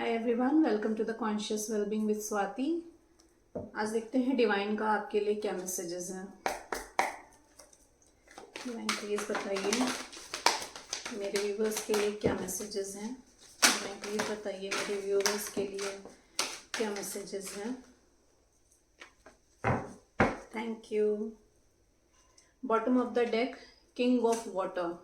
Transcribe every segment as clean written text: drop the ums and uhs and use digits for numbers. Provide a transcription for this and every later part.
Hi everyone, welcome to the conscious wellbeing with Swati. आज देखते हैं डिवाइन का आपके लिए क्या मैसेजेस हैं। डिवाइन प्लीज बताइए मेरे व्यूवर्स के लिए क्या मैसेजेस हैं। डिवाइन प्लीज बताइए मेरे व्यूवर्स के लिए क्या मैसेजेस हैं। Thank you. Bottom of the deck, king of water.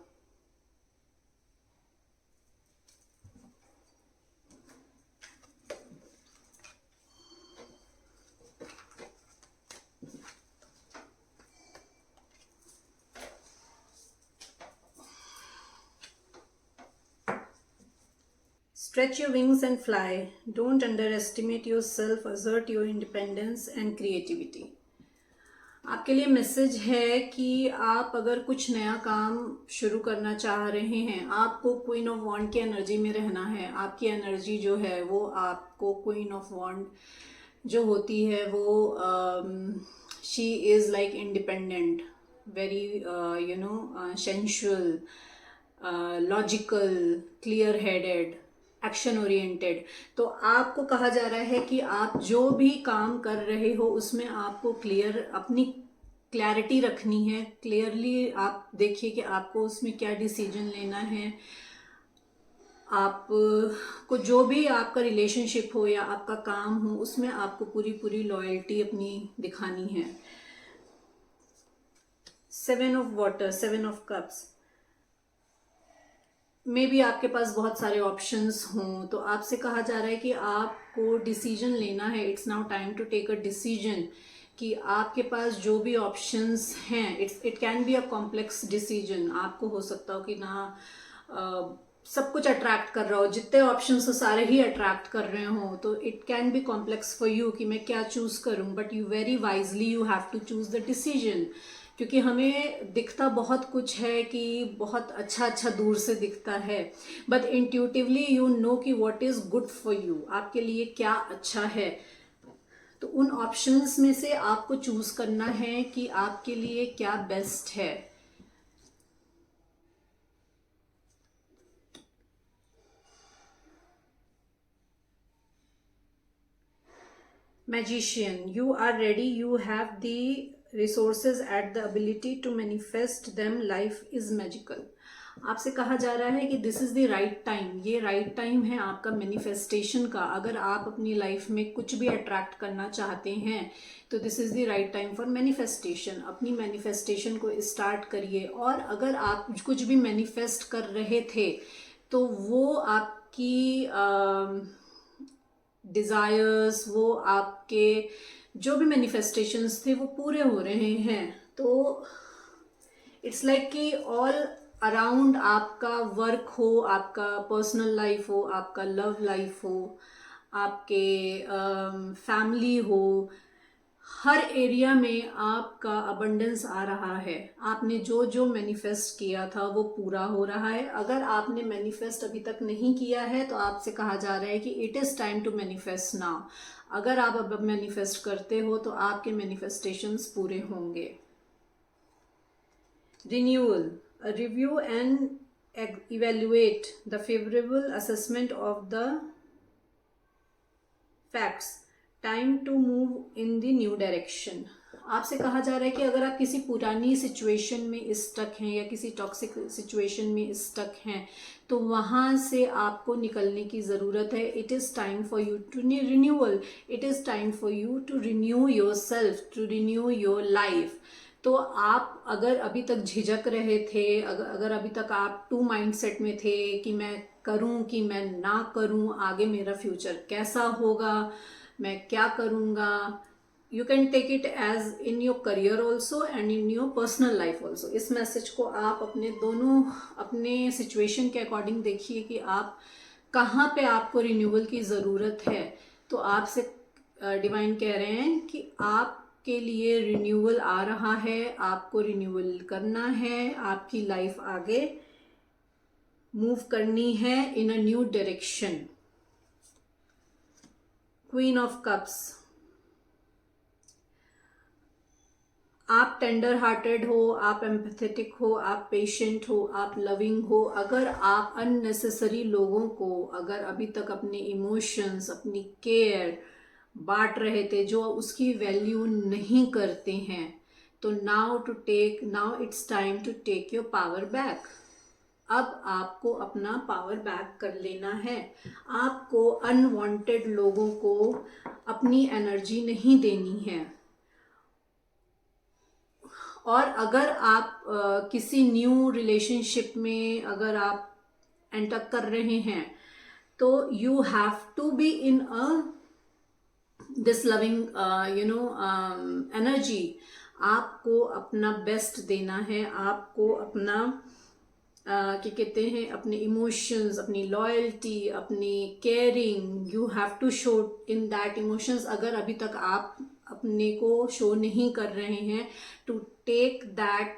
Stretch your wings and fly. Don't underestimate yourself. Assert your independence and creativity. आपके लिए मैसेज है कि आप अगर कुछ नया काम शुरू करना चाह रहे हैं, आपको क्वीन ऑफ वॉन्ड की एनर्जी में रहना है। आपकी एनर्जी जो है वो आपको क्वीन ऑफ वॉन्ड जो होती है वो she is like independent, very sensual, logical, clear headed, action oriented. तो आपको कहा जा रहा है कि आप जो भी काम कर रहे हो उसमें आपको अपनी क्लैरिटी रखनी है। क्लियरली आप देखिए कि आपको उसमें क्या डिसीजन लेना है। आप को जो भी आपका रिलेशनशिप हो या आपका काम हो उसमें आपको पूरी लॉयल्टी अपनी दिखानी है। 7 ऑफ वाटर, 7 ऑफ कप्स। मे भी आपके पास बहुत सारे ऑप्शंस हों, तो आपसे कहा जा रहा है कि आपको डिसीजन लेना है। It's now time to take a decision कि आपके पास जो भी ऑप्शंस हैं, it can be a complex decision. आपको हो सकता हो कि ना सब कुछ अट्रैक्ट कर रहा हो, जितने ऑप्शंस हो सारे ही अट्रैक्ट कर रहे हो, तो it can be complex for you कि मैं क्या चूज करूं। But you very wisely you have to choose the decision, क्योंकि हमें दिखता बहुत कुछ है कि बहुत अच्छा दूर से दिखता है, बट इंट्यूटिवली यू नो कि what is good for you, आपके लिए क्या अच्छा है। तो उन ऑप्शंस में से आपको चूज करना है कि आपके लिए क्या बेस्ट है। Magician, you are ready, you have the resources and the ability to manifest them. Life is magical. आपसे कहा जा रहा है कि this is the right time. ये राइट टाइम है आपका मैनिफेस्टेशन का। अगर आप अपनी लाइफ में कुछ भी अट्रैक्ट करना चाहते हैं तो this is the right time for manifestation. अपनी मैनिफेस्टेशन को स्टार्ट करिए। और अगर आप कुछ भी मैनिफेस्ट कर रहे थे तो वो आपकी डिज़ायर्स, वो आपके जो भी मैनिफेस्टेशंस थे वो पूरे हो रहे हैं। तो इट्स लाइक कि ऑल अराउंड आपका वर्क हो, आपका पर्सनल लाइफ हो, आपका लव लाइफ हो, आपके फैमिली हो, हर एरिया में आपका अबंडेंस आ रहा है। आपने जो जो मैनिफेस्ट किया था वो पूरा हो रहा है। अगर आपने मैनिफेस्ट अभी तक नहीं किया है तो आपसे कहा जा रहा है कि it is time to manifest now. अगर आप अब मैनिफेस्ट करते हो तो आपके मैनिफेस्टेशंस पूरे होंगे। Renewal, review and evaluate the favorable assessment of the facts, time to move in the new direction. आपसे कहा जा रहा है कि अगर आप किसी पुरानी सिचुएशन में स्टक हैं या किसी टॉक्सिक सिचुएशन में स्टक हैं तो वहाँ से आपको निकलने की ज़रूरत है। It is time for you to renewal, it is time for you to renew yourself, to renew your life. तो आप अगर अभी तक झिझक रहे थे, अगर अभी तक आप टू माइंडसेट में थे कि मैं करूं कि मैं ना करूं, आगे मेरा फ्यूचर कैसा होगा, मैं क्या करूंगा, you can take it as in your career also and in your personal life also. इस मैसेज को आप अपने सिचुएशन के अकॉर्डिंग देखिए कि आप कहाँ पे आपको रिन्यूअल की ज़रूरत है। तो आपसे डिवाइन कह रहे हैं कि आपके लिए रिन्यूअल आ रहा है, आपको रिन्यूअल करना है, आपकी लाइफ आगे मूव करनी है in a new direction. Queen of cups, आप टेंडर हार्टेड हो, आप एम्पैथेटिक हो, आप पेशेंट हो, आप लविंग हो, अगर आप अननेसेसरी लोगों को अगर अभी तक अपने इमोशंस, अपनी केयर बांट रहे थे जो उसकी वैल्यू नहीं करते हैं, तो now it's time to take your power back. अब आपको अपना पावर बैक कर लेना है। आपको अनवांटेड लोगों को अपनी एनर्जी नहीं देनी है। और अगर आप किसी न्यू रिलेशनशिप में अगर आप एंटर कर रहे हैं, तो you have to be in a this loving energy. आपको अपना बेस्ट देना है, आपको अपना क्या कहते हैं, अपने इमोशंस, अपनी लॉयल्टी, अपनी caring, you have to show in that emotions. अगर अभी तक आप अपने को शो नहीं कर रहे हैं, to take that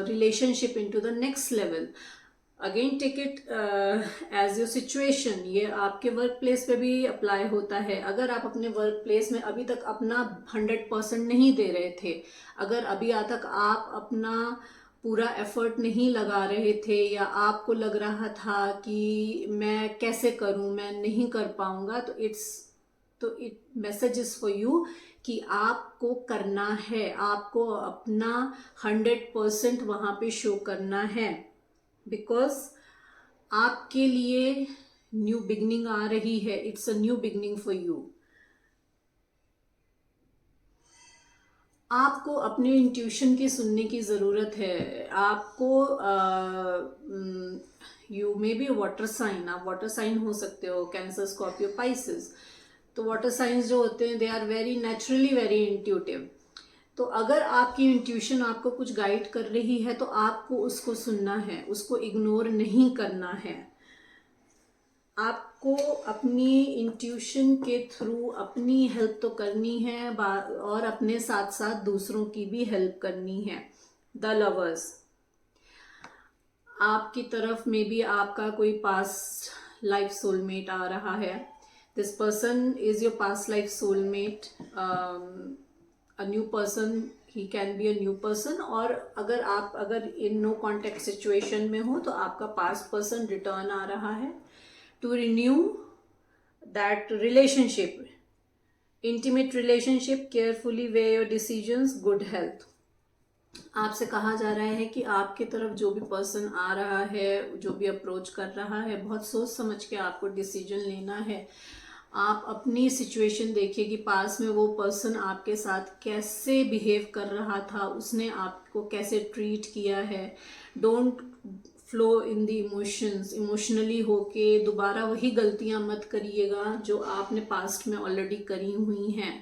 relationship into the next level, again take it as your situation. ये आपके वर्क प्लेस पे भी अप्लाई होता है। अगर आप अपने वर्क प्लेस में अभी तक अपना 100% नहीं दे रहे थे, अगर अभी तक आप अपना पूरा एफर्ट नहीं लगा रहे थे, या आपको लग रहा था कि मैं कैसे करूं, मैं नहीं कर पाऊंगा, तो it message is for you कि आपको करना है, आपको अपना 100% वहां पे शो करना है। बिकॉज आपके लिए न्यू बिगनिंग आ रही है। It's a new beginning for you. आपको अपने इंट्यूशन की सुनने की ज़रूरत है। आपको you maybe water sign, आप वाटर साइन हो सकते हो, कैंसर, स्कॉर्पियो, पाइसेस। तो वाटर साइंस जो होते हैं, they are very naturally very intuitive. तो अगर आपकी इंट्यूशन आपको कुछ गाइड कर रही है, तो आपको उसको सुनना है, उसको इग्नोर नहीं करना है। आपको अपनी इंट्यूशन के थ्रू अपनी हेल्प तो करनी है, और अपने साथ साथ दूसरों की भी हेल्प करनी है। द लवर्स, आपकी तरफ में भी आपका कोई पास्ट लाइफ सोलमेट आ रहा है। This person is your past life soulmate, a new person, he can be a new person. और अगर इन नो कॉन्टेक्ट सिचुएशन में हो, तो आपका पास्ट पर्सन रिटर्न आ रहा है to renew that relationship, intimate relationship, carefully weigh your decisions, good health। आपसे कहा जा रहा है कि आपके तरफ जो भी पर्सन आ रहा है, जो भी अप्रोच कर रहा है, बहुत सोच समझ के आपको डिसीजन लेना है। आप अपनी सिचुएशन देखिए कि पास में वो पर्सन आपके साथ कैसे बिहेव कर रहा था, उसने आपको कैसे ट्रीट किया है। Don't flow in the emotions, emotionally होके दोबारा वही गलतियां मत करिएगा जो आपने पास्ट में ऑलरेडी करी हुई हैं।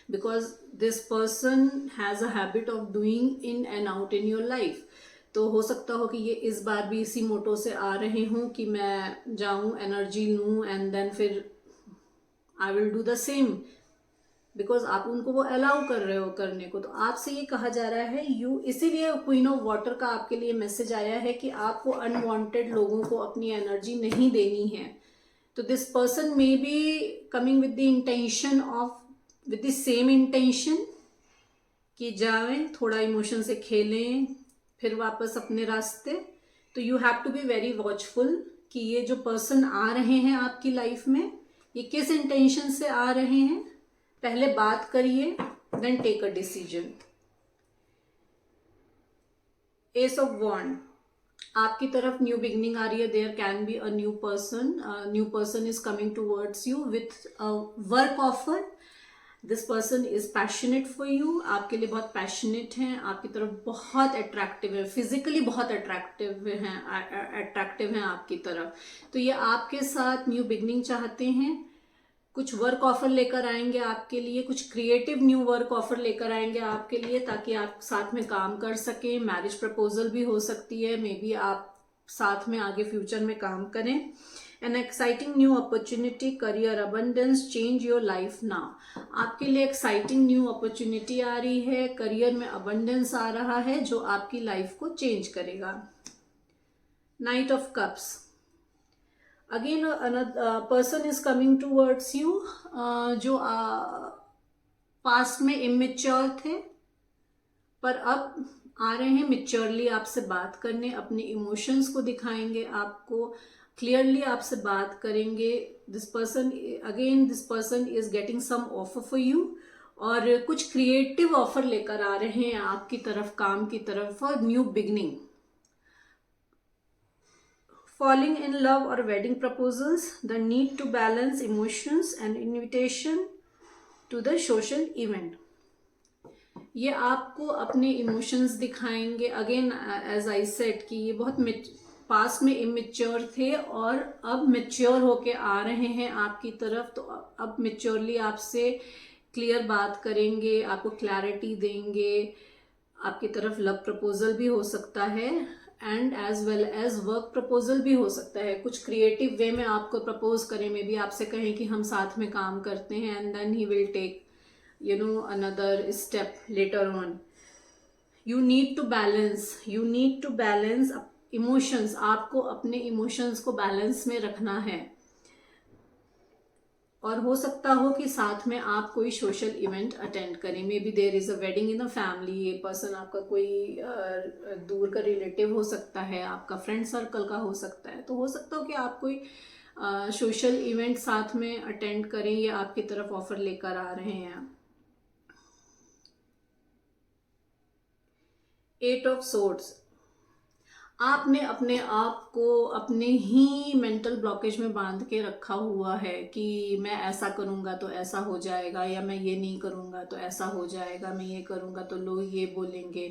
Because this person has a habit of doing in and out in your life. तो हो सकता हो कि ये इस बार भी इसी मोटो से आ रहे हों कि मैं जाऊं, एनर्जी लूं, एंड देन फिर I will do the same, because आप उनको वो अलाउ कर रहे हो करने को। तो आपसे ये कहा जा रहा है, यू, इसीलिए क्वीन ऑफ वाटर का आपके लिए मैसेज आया है कि आपको अनवांटेड लोगों को अपनी एनर्जी नहीं देनी है। तो this person may be coming with the intention of, with the same intention कि जाएं, थोड़ा इमोशन से खेलें, फिर वापस अपने रास्ते। तो you have to be very watchful कि ये जो पर्सन आ रहे हैं आपकी लाइफ में, ये किस इंटेंशन से आ रहे हैं। पहले बात करिए, then take a decision. Ace of wands, आपकी तरफ न्यू बिगनिंग आ रही है। There can be a new person is coming towards you with a work offer. This person is passionate for you, आपके लिए बहुत पैशनेट हैं, आपकी तरफ बहुत अट्रैक्टिव है, फिजिकली बहुत अट्रैक्टिव हैं आपकी तरफ। तो ये आपके साथ न्यू बिगनिंग चाहते हैं। कुछ वर्क ऑफर लेकर आएंगे आपके लिए, कुछ क्रिएटिव न्यू वर्क ऑफर लेकर आएंगे आपके लिए, ताकि आप साथ में काम कर सकें। मैरिज प्रपोजल भी हो सकती है, मे बी आप साथ में आगे फ्यूचर में काम करें। An exciting new opportunity, career abundance, change your life now. आपके लिए एक्साइटिंग न्यू अपॉर्चुनिटी आ रही है, करियर में अबंडेंस आ रहा है जो आपकी लाइफ को चेंज करेगा। Night of cups, again another person is coming towards you, जो पास्ट में इमेच्योर थे, पर अब आ रहे हैं मेच्योरली आपसे बात करने, अपने इमोशंस को दिखाएंगे आपको, क्लियरली आपसे बात करेंगे। This person is getting some offer for you, और कुछ क्रिएटिव ऑफर लेकर आ रहे हैं आपकी तरफ, काम की तरफ, for new beginning. Falling in love or wedding proposals, the need to balance emotions and invitation to the social event. ये आपको अपने इमोशंस दिखाएंगे। अगेन एज आई सेड कि ये बहुत पास में इमेच्योर थे और अब मेच्योर होके आ रहे हैं आपकी तरफ, तो अब मेच्योरली आपसे क्लियर बात करेंगे, आपको क्लैरिटी देंगे। आपकी तरफ लव प्रपोजल भी हो सकता है and as well as work proposal भी हो सकता है। कुछ क्रिएटिव वे में आपको प्रपोज करें, मे बी आपसे कहें कि हम साथ में काम करते हैं, and then he will take another step later on. You need to balance emotions. आपको अपने इमोशंस को बैलेंस में रखना है। और हो सकता हो कि साथ में आप कोई सोशल इवेंट अटेंड करें, maybe there is a wedding in a family. ये पर्सन आपका कोई दूर का रिलेटिव हो सकता है, आपका फ्रेंड सर्कल का हो सकता है। तो हो सकता हो कि आप कोई सोशल इवेंट साथ में अटेंड करें, ये आपकी तरफ ऑफर लेकर आ रहे हैं। 8 ऑफ सोर्ड्स। आपने अपने आप को अपने ही मेंटल ब्लॉकेज में बांध के रखा हुआ है कि मैं ऐसा करूँगा तो ऐसा हो जाएगा, या मैं ये नहीं करूँगा तो ऐसा हो जाएगा, मैं ये करूँगा तो लोग ये बोलेंगे।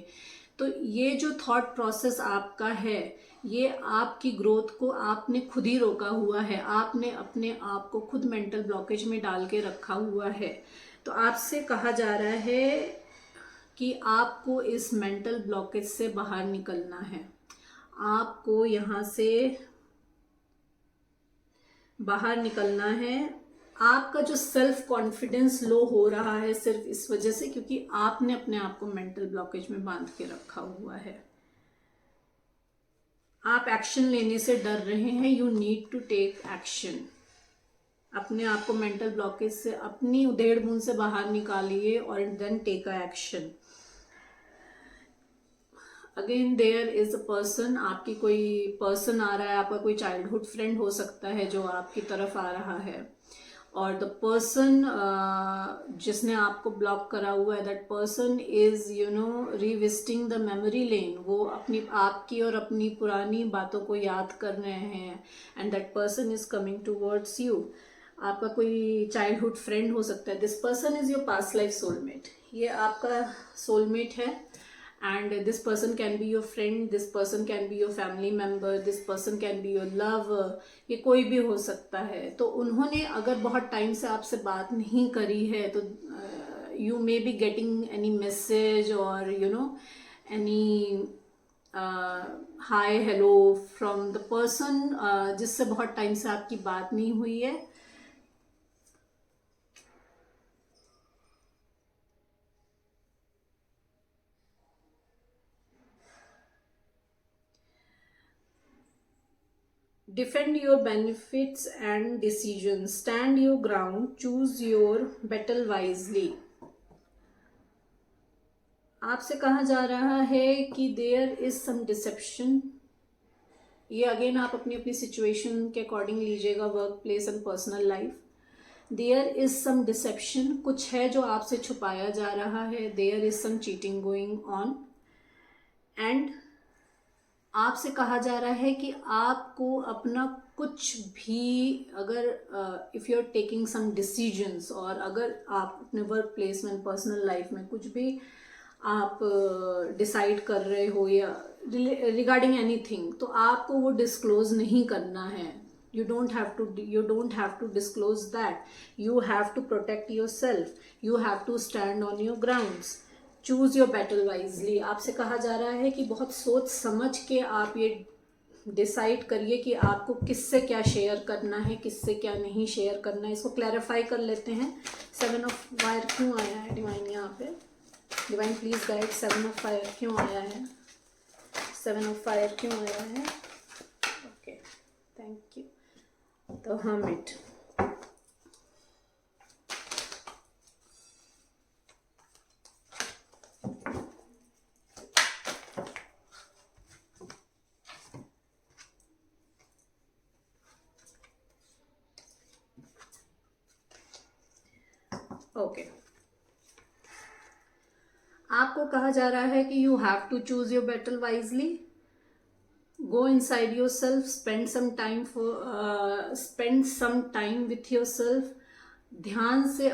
तो ये जो थॉट प्रोसेस आपका है, ये आपकी ग्रोथ को आपने खुद ही रोका हुआ है। आपने अपने आप को खुद मेंटल ब्लॉकेज में डाल के रखा हुआ है। तो आपसे कहा जा रहा है कि आपको इस मेंटल ब्लॉकेज से बाहर निकलना है। आपको यहाँ से बाहर निकलना है। आपका जो सेल्फ कॉन्फिडेंस लो हो रहा है सिर्फ इस वजह से क्योंकि आपने अपने आप को मेंटल ब्लॉकेज में बांध के रखा हुआ है। आप एक्शन लेने से डर रहे हैं। You need to take action. अपने आप को मेंटल ब्लॉकेज से, अपनी उधेड़ बुन से बाहर निकालिए और then take a action. Again there is a person, आपकी कोई पर्सन आ रहा है, आपका कोई चाइल्डहुड फ्रेंड हो सकता है जो आपकी तरफ आ रहा है, और द पर्सन जिसने आपको ब्लॉक करा हुआ है, that person is revisiting the memory lane. वो अपनी आपकी और अपनी पुरानी बातों को याद कर रहे हैं, and that person is coming towards you. आपका कोई चाइल्डहुड फ्रेंड हो सकता है। This person is your past life soulmate. ये आपका सोलमेट है, and this person can be your friend, this person can be your family member, this person can be your lover। ये कोई भी हो सकता है। तो उन्होंने अगर बहुत टाइम से आपसे बात नहीं करी है तो you may be getting any message or any hi hello from the person जिससे बहुत टाइम से आपकी बात नहीं हुई है। Defend your benefits and decisions. Stand your ground. Choose your battle wisely. आपसे कहा जा रहा है कि देयर इज सम डिसेप्शन। ये अगेन आप अपनी अपनी सिचुएशन के अकॉर्डिंग लीजिएगा, work place and personal life. There is some deception, कुछ है जो आपसे छुपाया जा रहा है। There is some cheating going on, and आपसे कहा जा रहा है कि आपको अपना कुछ भी, अगर if you are taking some decisions, और अगर आप अपने वर्क प्लेस में, पर्सनल लाइफ में कुछ भी आप डिसाइड कर रहे हो या रिगार्डिंग एनीथिंग, तो आपको वो डिस्क्लोज नहीं करना है। you don't have to disclose that. You have to protect yourself. You have to stand on your grounds. Choose your battle wisely. आपसे कहा जा रहा है कि बहुत सोच समझ के आप ये डिसाइड करिए कि आपको किससे क्या शेयर करना है, किससे क्या नहीं शेयर करना है। इसको क्लैरिफाई कर लेते हैं। 7 ऑफ फायर क्यों आया है डिवाइन यहाँ पे? Divine please guide, 7 of fire क्यों आया है? 7 ऑफ फायर क्यों आया है? Okay, thank you. The hermit. Okay, आपको कहा जा रहा है कि you have to choose your battle wisely, go inside yourself, spend some time with yourself, ध्यान से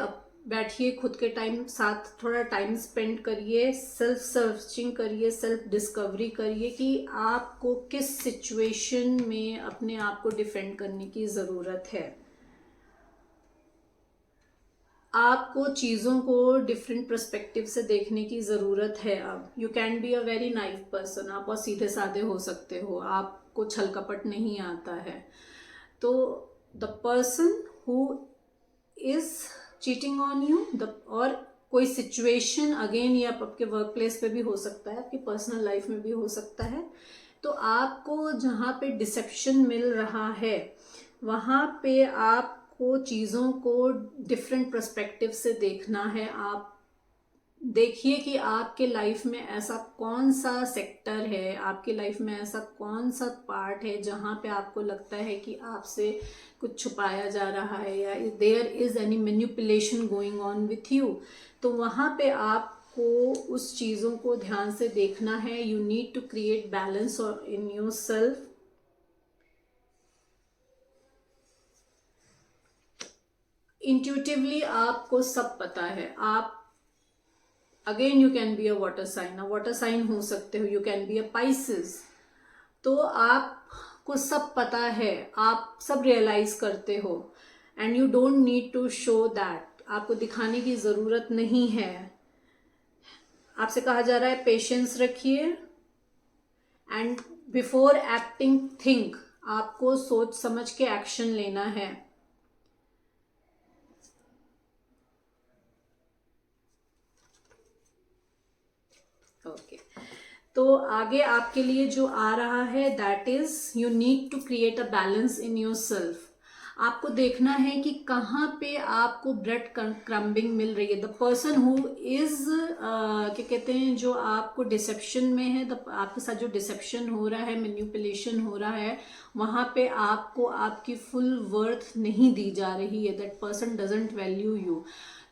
बैठिए, खुद के साथ थोड़ा टाइम स्पेंड करिए, सेल्फ सर्चिंग करिए, सेल्फ डिस्कवरी करिए कि आपको किस सिचुएशन में अपने आप को डिफेंड करने की ज़रूरत है। आपको चीज़ों को डिफरेंट पर्सपेक्टिव से देखने की ज़रूरत है। अब you can be a very naive person, आप बहुत सीधे साधे हो सकते हो, आपको छल कपट नहीं आता है। तो the person who is cheating on you, और कोई सिचुएशन, अगेन ये आपके वर्क प्लेस पे भी हो सकता है, आपकी पर्सनल लाइफ में भी हो सकता है। तो आपको जहाँ पे डिसेप्शन मिल रहा है वहाँ पे आपको चीज़ों को डिफरेंट पर्सपेक्टिव से देखना है। आप देखिए कि आपके लाइफ में ऐसा कौन सा सेक्टर है, आपके लाइफ में ऐसा कौन सा पार्ट है जहाँ पे आपको लगता है कि आपसे कुछ छुपाया जा रहा है या there is any manipulation going on with you. तो वहाँ पे आपको उस चीज़ों को ध्यान से देखना है। You need to create balance in yourself. Intuitively आपको सब पता है। आप again you can be a water sign हो सकते हो, you can be a Pisces. तो आपको सब पता है, आप सब रियलाइज करते हो, and you don't need to show that, आपको दिखाने की ज़रूरत नहीं है। आपसे कहा जा रहा है पेशेंस रखिए, एंड बिफोर एक्टिंग थिंक, आपको सोच समझ के एक्शन लेना है। ओके, तो आगे आपके लिए जो आ रहा है that is you need to create a balance in yourself. आपको देखना है कि कहाँ पे आपको ब्रेड क्रम्बिंग मिल रही है। द पर्सन हु इज क्या कहते हैं, जो आपको डिसेप्शन में है, आपके साथ जो डिसेप्शन हो रहा है, मैनिपुलेशन हो रहा है, वहाँ पे आपको आपकी फुल वर्थ नहीं दी जा रही है। That person doesn't value you.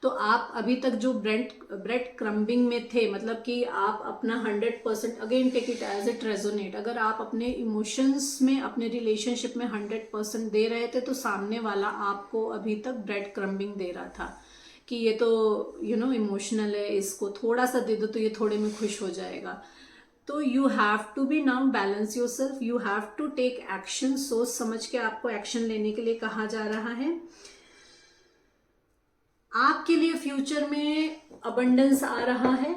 तो आप अभी तक जो ब्रेड क्रम्बिंग में थे, मतलब कि आप अपना 100%, again take it as it resonate, अगर आप अपने इमोशंस में, अपने रिलेशनशिप में 100% दे रहे थे, तो सामने वाला आपको अभी तक ब्रेड क्रम्बिंग दे रहा था कि ये तो इमोशनल है, इसको थोड़ा सा दे दो तो ये थोड़े में खुश हो जाएगा। तो you have to be now balance yourself, you have to take action. सोच समझ के आपको एक्शन लेने के लिए कहा जा रहा है। आपके लिए फ्यूचर में अबंडेंस आ रहा है।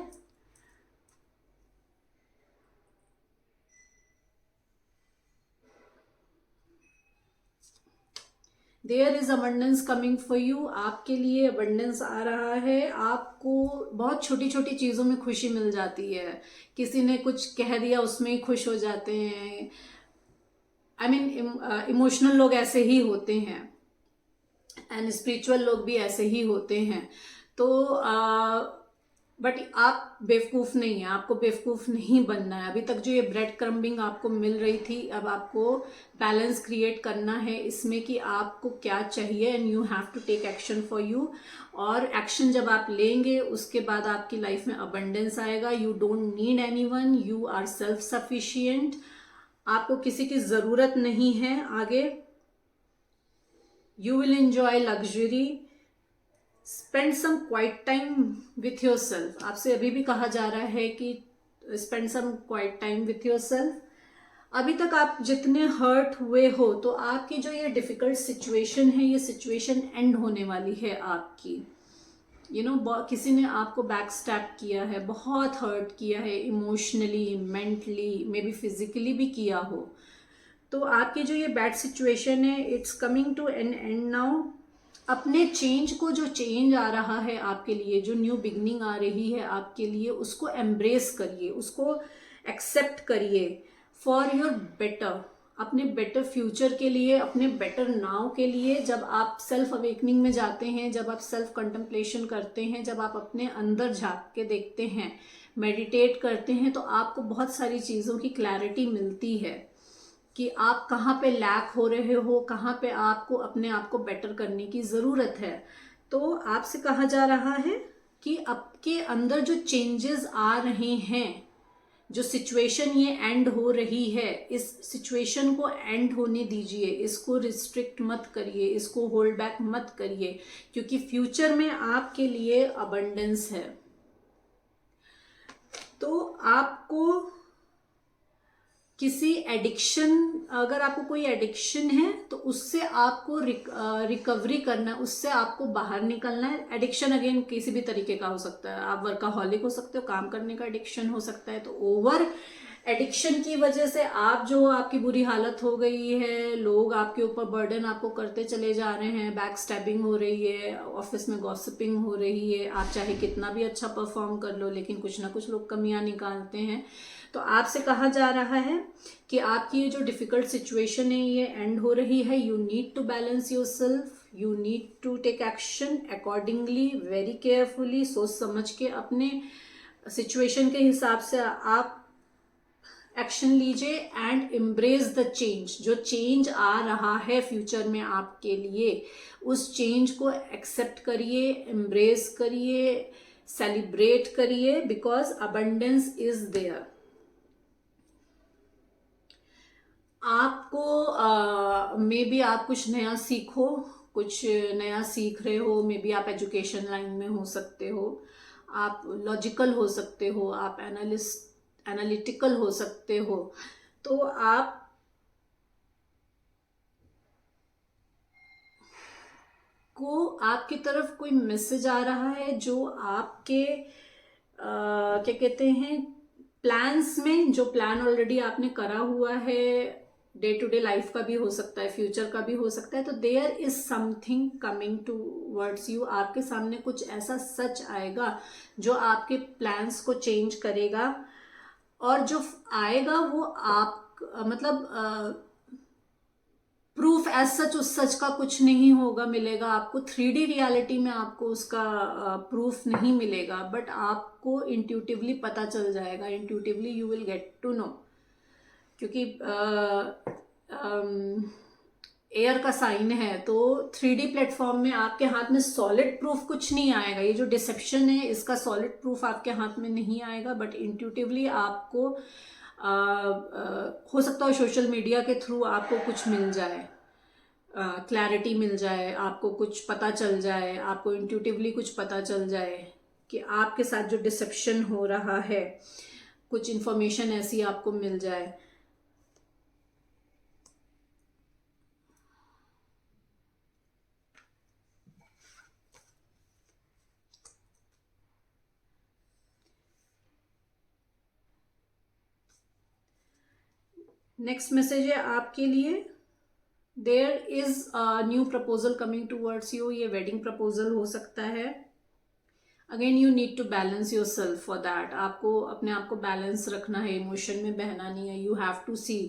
There is abundance coming for you, आपके लिए अबंडेंस आ रहा है। आपको बहुत छोटी छोटी चीज़ों में खुशी मिल जाती है। किसी ने कुछ कह दिया उसमें ही खुश हो जाते हैं। आई मीन इमोशनल लोग ऐसे ही होते हैं, एंड स्पिरिचुअल लोग भी ऐसे ही होते हैं। तो बट आप बेवकूफ़ नहीं है, आपको बेवकूफ़ नहीं बनना है। अभी तक जो ये ब्रेड क्रम्बिंग आपको मिल रही थी, अब आपको बैलेंस क्रिएट करना है इसमें कि आपको क्या चाहिए, and you have to take action for you. और एक्शन जब आप लेंगे उसके बाद आपकी लाइफ में अबंडेंस आएगा। You don't need anyone, you are self sufficient, आपको किसी की ज़रूरत नहीं है आगे। You will enjoy luxury, spend some quiet time with yourself। आपसे अभी भी कहा जा रहा है कि spend some quiet time with yourself। अभी तक आप जितने हर्ट हुए हो, तो आपकी जो ये डिफिकल्ट सिचुएशन है, ये सिचुएशन एंड होने वाली है आपकी। किसी ने आपको बैक स्टैप किया है, बहुत हर्ट किया है, emotionally, mentally, maybe physically भी किया हो। तो आपकी जो ये बैड सिचुएशन है, it's coming to an end now. अपने चेंज को, जो चेंज आ रहा है आपके लिए, जो न्यू बिगनिंग आ रही है आपके लिए, उसको एम्ब्रेस करिए, उसको एक्सेप्ट करिए फॉर योर बेटर, अपने बेटर फ्यूचर के लिए, अपने बेटर नाउ के लिए। जब आप सेल्फ अवेकनिंग में जाते हैं, जब आप सेल्फ कंटेम्पलेशन करते हैं, जब आप अपने अंदर झांक के देखते हैं, मेडिटेट करते हैं, तो आपको बहुत सारी चीज़ों की क्लैरिटी मिलती है कि आप कहाँ पे लैक हो रहे हो, कहाँ पे आपको अपने आप को बेटर करने की ज़रूरत है। तो आपसे कहा जा रहा है कि आपके अंदर जो चेंजेस आ रहे हैं, जो सिचुएशन ये एंड हो रही है, इस सिचुएशन को एंड होने दीजिए, इसको रिस्ट्रिक्ट मत करिए, इसको होल्ड बैक मत करिए, क्योंकि फ्यूचर में आपके लिए अबंडेंस है। तो आपको किसी एडिक्शन, अगर आपको कोई एडिक्शन है तो उससे आपको रिकवरी करना है, उससे आपको बाहर निकलना है। एडिक्शन अगेन किसी भी तरीके का हो सकता है, आप वर्काहॉलिक हो सकते हो, काम करने का एडिक्शन हो सकता है। तो ओवर एडिक्शन की वजह से आप जो आपकी बुरी हालत हो गई है, लोग आपके ऊपर बर्डन आपको करते चले जा रहे हैं, बैक स्टैबिंग हो रही है, ऑफिस में गॉसिपिंग हो रही है, आप चाहे कितना भी अच्छा परफॉर्म कर लो लेकिन कुछ ना कुछ लोग कमियां निकालते हैं। तो आपसे कहा जा रहा है कि आपकी ये जो डिफिकल्ट सिचुएशन है ये एंड हो रही है। You need to balance yourself, you need to take action accordingly, very carefully, सोच समझ के अपने सिचुएशन के हिसाब से आप एक्शन लीजिए एंड एम्ब्रेस द चेंज। जो चेंज आ रहा है फ्यूचर में आपके लिए, उस चेंज को एक्सेप्ट करिए, एम्ब्रेस करिए, सेलिब्रेट करिए, बिकॉज अबंडेंस इज देयर। आपको मे बी आप कुछ नया सीखो, कुछ नया सीख रहे हो, मे बी आप एजुकेशन लाइन में हो सकते हो, आप लॉजिकल हो सकते हो, आप एनालिटिकल हो सकते हो। तो आप को आपकी तरफ कोई मैसेज आ रहा है जो आपके क्या कहते हैं, प्लान्स में, जो प्लान ऑलरेडी आपने करा हुआ है, डे टू डे लाइफ का भी हो सकता है, फ्यूचर का भी हो सकता है। तो there is something coming towards you. आपके सामने कुछ ऐसा सच आएगा जो आपके प्लान्स को चेंज करेगा, और जो आएगा वो आप मतलब प्रूफ एज सच उस सच का कुछ नहीं होगा, मिलेगा आपको 3D रियलिटी में, आपको उसका प्रूफ नहीं मिलेगा, बट आपको इंट्यूटिवली पता चल जाएगा, intuitively you will get to know. क्योंकि एयर का साइन है, तो 3D प्लेटफॉर्म में आपके हाथ में सॉलिड प्रूफ कुछ नहीं आएगा। ये जो डिसेप्शन है इसका सॉलिड प्रूफ आपके हाथ में नहीं आएगा, बट इंट्यूटिवली आपको हो सकता है सोशल मीडिया के थ्रू आपको कुछ मिल जाए, क्लैरिटी मिल जाए, आपको कुछ पता चल जाए, आपको इंट्यूटिवली कुछ पता चल जाए कि आपके साथ जो डिसेप्शन हो रहा है, कुछ इन्फॉर्मेशन ऐसी आपको मिल जाए। नेक्स्ट मैसेज है आपके लिए, there is a new proposal coming towards you. ये वेडिंग प्रपोजल हो सकता है। Again you need to balance yourself for that. आपको अपने आप को बैलेंस रखना है, इमोशन में बहना नहीं है। यू हैव टू सी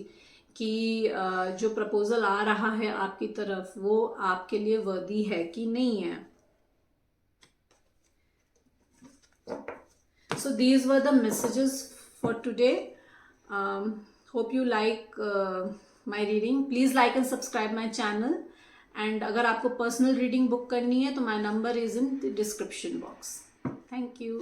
कि जो प्रपोजल आ रहा है आपकी तरफ वो आपके लिए वर्दी है कि नहीं है। So these were the messages for today. Hope you like my reading. Please like and subscribe my channel. And अगर आपको पर्सनल रीडिंग बुक करनी है तो my number is in the description box. Thank you.